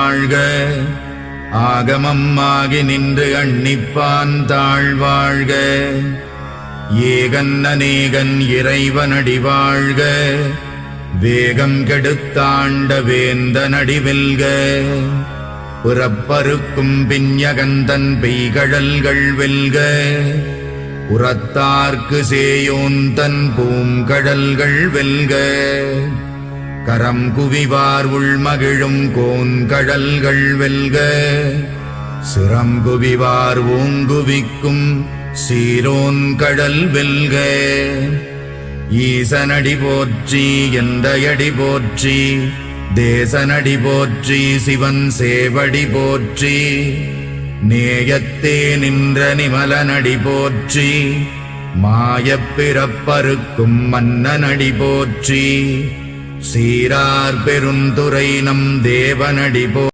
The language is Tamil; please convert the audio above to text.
வாழ்க. ஆகமம் ஆகி நின்று அன்னிப்பான் தாழ்வாழ்க. ஏகன் அநேகன் இறைவனடி வாழ்க. வேகம் கெடுத்தாண்ட வேந்தனடி வெல்க. புறப்பருக்கும் பிஞகந்தன் பெய்கடல்கள் வெல்க. உரத்தார்க்கு சேயோந்தன் பூங்கடல்கள் வெல்க. கரம் குவிவார் உள்மகிழும் கோன்கடல்கள் வெல்க. சிரம் குவிவார் ஓங்குவிக்கும் சீரோன் கடல் வெல்க. ஈசனடி போற்றி எந்தையடி போற்றி. தேசனடி போற்றி சிவன் சேவடி போற்றி. நேயத்தே நின்ற நிமலனடி போற்றி. மாயப் பிறப்பறுக்கும் மன்னனடி போற்றி. சீரார் பெருந்துரை நம் தேவனடி போ